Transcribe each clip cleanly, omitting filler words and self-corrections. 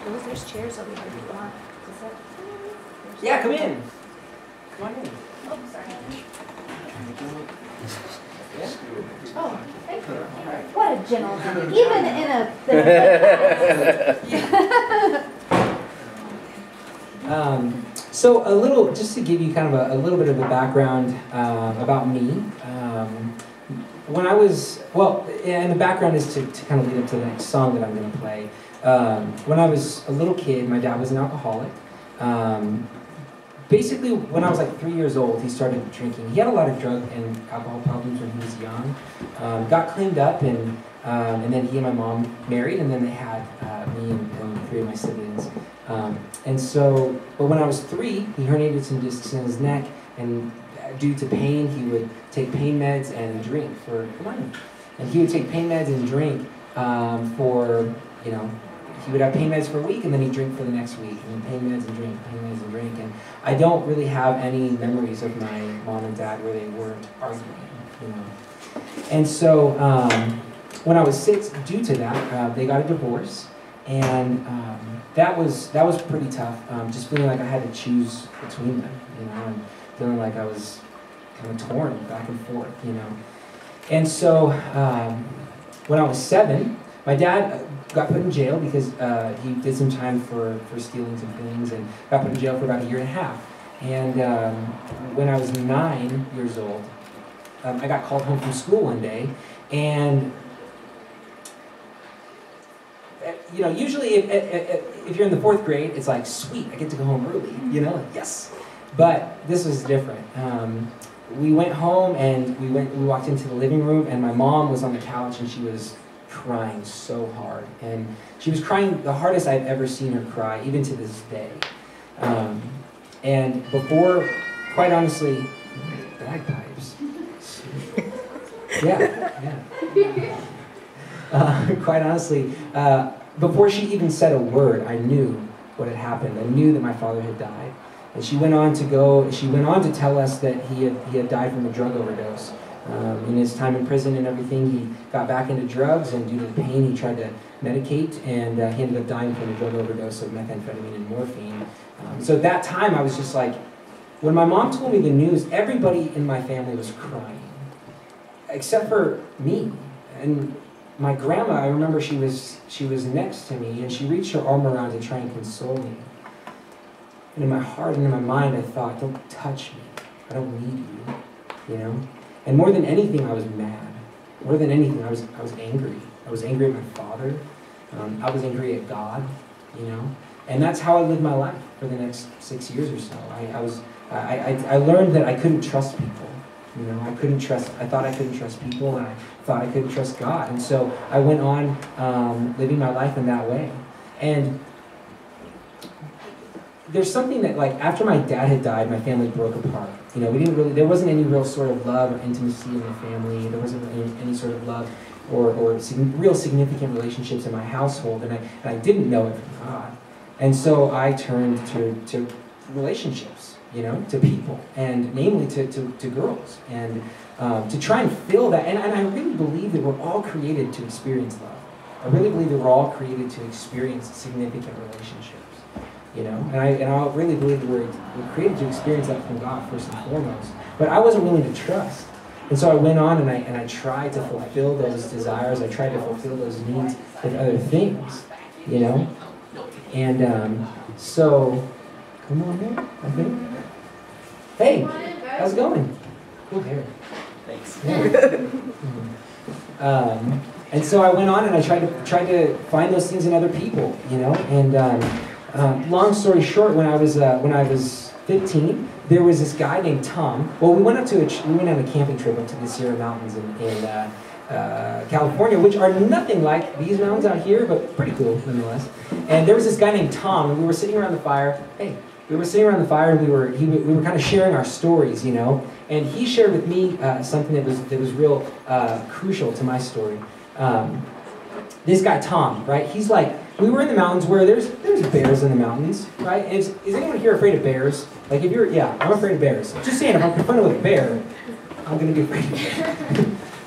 There's chairs over here if you want. Yeah, come in. Come on in. Oh, sorry. Yeah? Oh, thank you. What a gentleman. Even in So a little, just to give you kind of a little bit of a background about me. When I was, well, and the background is to kind of lead up to the next song that I'm going to play. When I was a little kid, my dad was an alcoholic. Basically, when I was like 3 years old, he started drinking. He had a lot of drug and alcohol problems when he was young. Got cleaned up, and then he and my mom married, and then they had me and 3 of my siblings. But when I was 3, he herniated some discs in his neck, and due to pain, he would take pain meds and drink for money. And he would take pain meds and drink he would have pain meds for a week, and then he'd drink for the next week, and then pain meds and drink, pain meds and drink. And I don't really have any memories of my mom and dad where they weren't arguing, And so when I was 6, due to that, they got a divorce, and that was pretty tough. Just feeling like I had to choose between them, and feeling like I was kind of torn back and forth, And so when I was 7, my dad got put in jail because he did some time for stealing some things, and got put in jail for about 1.5 years. And when I was 9 years old, I got called home from school one day, and usually if you're in the 4th grade, it's like, sweet, I get to go home early, like, yes. But this was different. We went home, and we walked into the living room, and my mom was on the couch, and she was crying so hard, and she was crying the hardest I've ever seen her cry, even to this day. And before, quite honestly, bagpipes. Yeah. Quite honestly, before she even said a word, I knew what had happened. I knew that my father had died, and she went on to tell us that he had died from a drug overdose. In his time in prison and everything, he got back into drugs, and due to the pain, he tried to medicate, and he ended up dying from a drug overdose of methamphetamine and morphine. So at that time, I was just like, when my mom told me the news, everybody in my family was crying, except for me. And my grandma, I remember she was next to me, and she reached her arm around to try and console me. And in my heart and in my mind, I thought, don't touch me. I don't need you, And more than anything, I was mad. More than anything, I was angry. I was angry at my father. I was angry at God, And that's how I lived my life for the next 6 years or so. I learned that I couldn't trust people. I thought I couldn't trust people, and I thought I couldn't trust God. And so I went on living my life in that way. And there's something that, like, after my dad had died, my family broke apart. There wasn't any real sort of love or intimacy in the family. There wasn't any sort of love or real significant relationships in my household, and I didn't know it from God. And so I turned to relationships, to people, and namely to girls, and to try and fill that. And I really believe that we're all created to experience love. I really believe that we're all created to experience significant relationships. And I really believe that we're created to experience that from God first and foremost. But I wasn't willing to trust, and so I went on and I tried to fulfill those desires. I tried to fulfill those needs with other things, And so, come on in. Okay. Hey, how's it going? Cool hair. Thanks. Yeah. And so I went on and I tried to find those things in other people, And long story short, when I was 15, there was this guy named Tom. Well, we went on a camping trip up to the Sierra Mountains in California, which are nothing like these mountains out here, but pretty cool nonetheless. And there was this guy named Tom, and we were sitting around the fire. Hey, we were sitting around the fire, and we were kind of sharing our stories, And he shared with me something that was real crucial to my story. This guy Tom, right? He's like, we were in the mountains where there's bears in the mountains, right? And is anyone here afraid of bears? Like, I'm afraid of bears. Just saying, if I'm confronted with a bear, I'm gonna be afraid of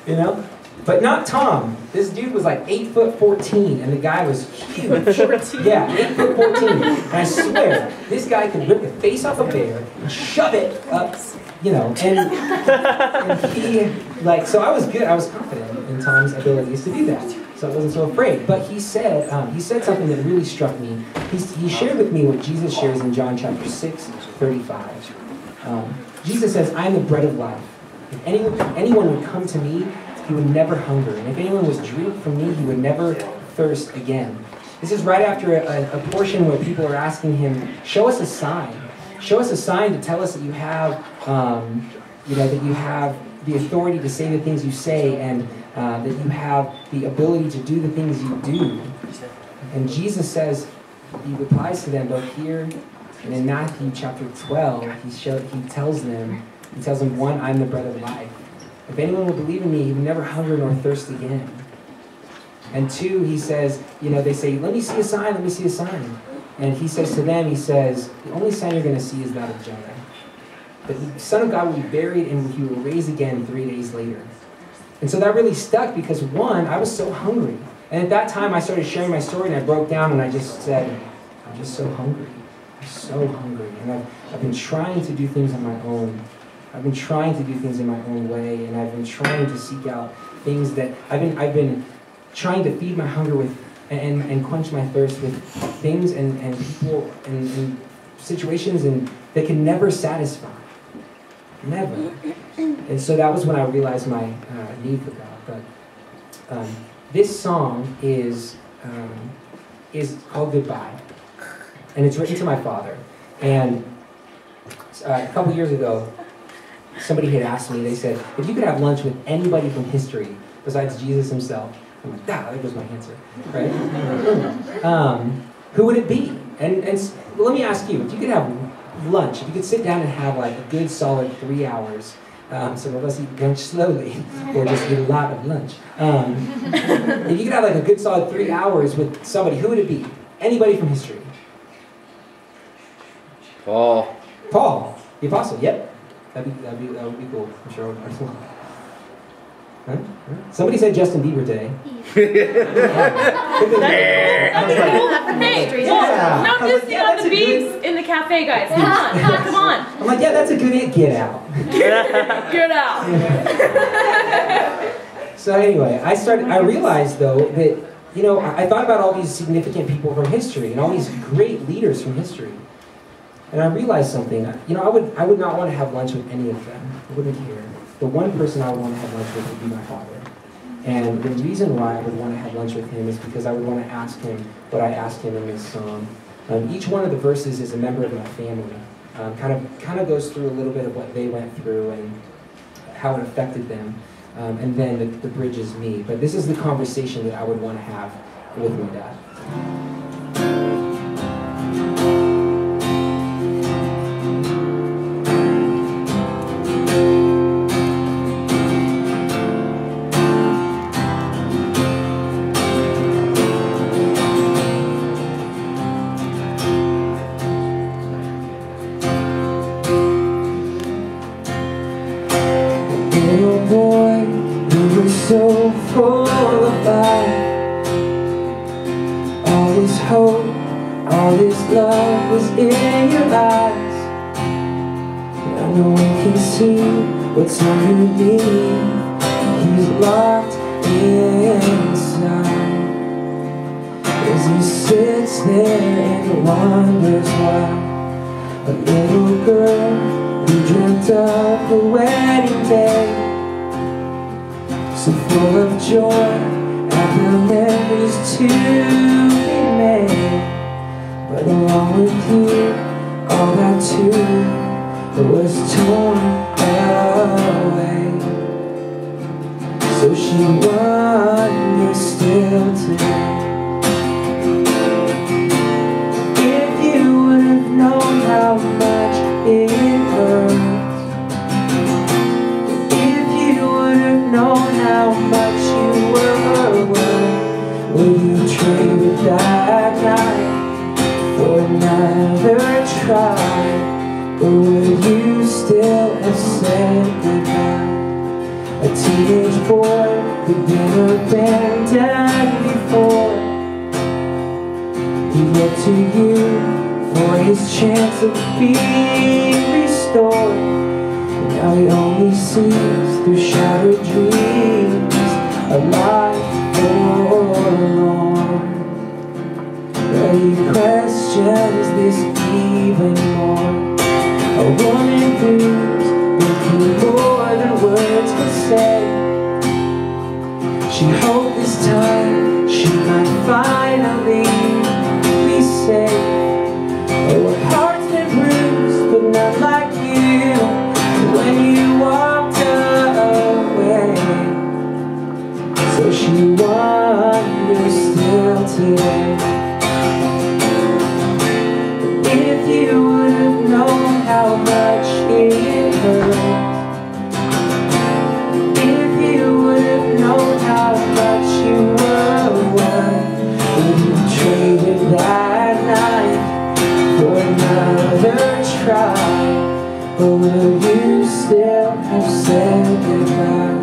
it. But not Tom. This dude was like 8'14", and the guy was huge. 14? Yeah, 8'14". And I swear, this guy could rip the face off a bear and shove it up, and he, so I was good. I was confident in Tom's abilities to do that. So I wasn't so afraid. But he said something that really struck me. He shared with me what Jesus shares in John chapter 6:35. Jesus says, "I am the bread of life. If anyone would come to me, he would never hunger. And if anyone was drink from me, he would never thirst again." This is right after a portion where people are asking him, "Show us a sign. Show us a sign to tell us that you have, that you have the authority to say the things you say, and that you have the ability to do the things you do." And Jesus says, he replies to them both here and in Matthew chapter 12. He tells them, one, "I'm the bread of life. If anyone will believe in me, he will never hunger nor thirst again." And two, he says, they say, "Let me see a sign, let me see a sign." And he says to them, "The only sign you're going to see is that of Jonah. But the Son of God will be buried and he will rise again 3 days later." And so that really stuck because, one, I was so hungry. And at that time, I started sharing my story and I broke down and I just said, "I'm just so hungry. I'm so hungry." And I've been trying to do things on my own. I've been trying to do things in my own way, and I've been trying to seek out things that I've been trying to feed my hunger with and quench my thirst with things and people and situations that can never satisfy. Never. And so that was when I realized my need for God. But this song is called "Goodbye," and it's written to my father. And a couple years ago, somebody had asked me, they said, if you could have lunch with anybody from history besides Jesus himself, I'm like, that was my answer, right? Who would it be? And let me ask you, if you could have lunch, if you could sit down and have like a good solid 3 hours, some of us eat lunch slowly, or just eat a lot of lunch. If you could have like a good solid 3 hours with somebody, who would it be? Anybody from history? Paul, the apostle, yep. That would be cool. I'm sure. Huh? Somebody said Justin Bieber today. Hey, no dissing on the beats in the cafe, guys. Come on, come on. I'm like, yeah, that's a good get out. Get out. So anyway, I realized though that, I thought about all these significant people from history and all these great leaders from history. And I realized something. I would not want to have lunch with any of them. I wouldn't care. The one person I would want to have lunch with would be my father. And the reason why I would want to have lunch with him is because I would want to ask him what I asked him in this song. Each one of the verses is a member of my family. Kind of goes through a little bit of what they went through and how it affected them. And then the bridge is me. But this is the conversation that I would want to have with my dad. So full of life, all this hope, all this love was in your eyes. Now no one can see what's underneath. He's locked inside as he sits there and wonders why. A little girl who dreamt of the wedding day, so full of joy and the memories to be made. But along with you, all that too was torn away. So she wonders still today, if you would have known how much it hurts, known how much you were worth, would you trade that night for another try? Or would you still have said goodbye? A teenage boy who'd been abandoned before. He looked to you for his chance of being restored. And now he only sees through shattered dreams a life forlorn. But he questions this even more. A woman who's been through more than words could say. She hoped this time she might finally be safe. Oh, her heart's been bruised, but not like you when you walked away. So she wonders still today. If you would have known how much it hurt, if you would have known how much you were worth, would you traded that night for another try? Or will you still have said goodbye?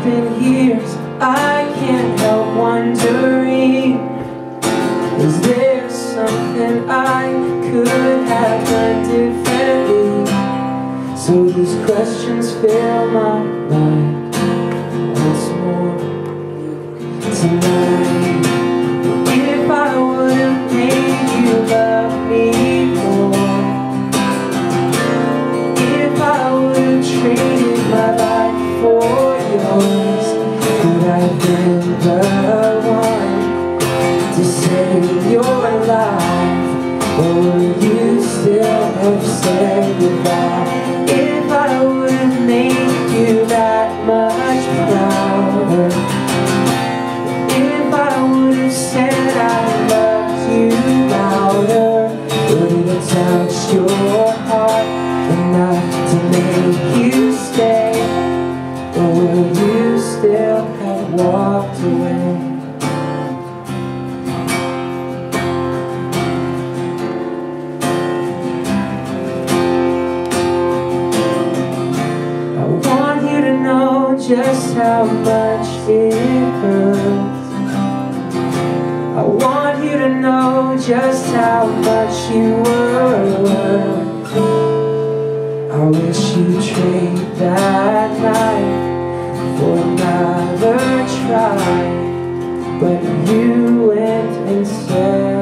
Been years, I can't help wondering, is there something I could have done differently? So these questions fill my mind once more tonight. If I would have made you love me more, if I would have traded my life for yours, could I have been the one to save your life? Or will you still have said goodbye? If I would have made you that much prouder, if I would have said I loved you louder, would it have touched your heart enough to make you stay? Or will you still have walked away? I want you to know just how much it hurts. I want you to know just how much you were worth. I wish you'd trade that night for another try, but you went and said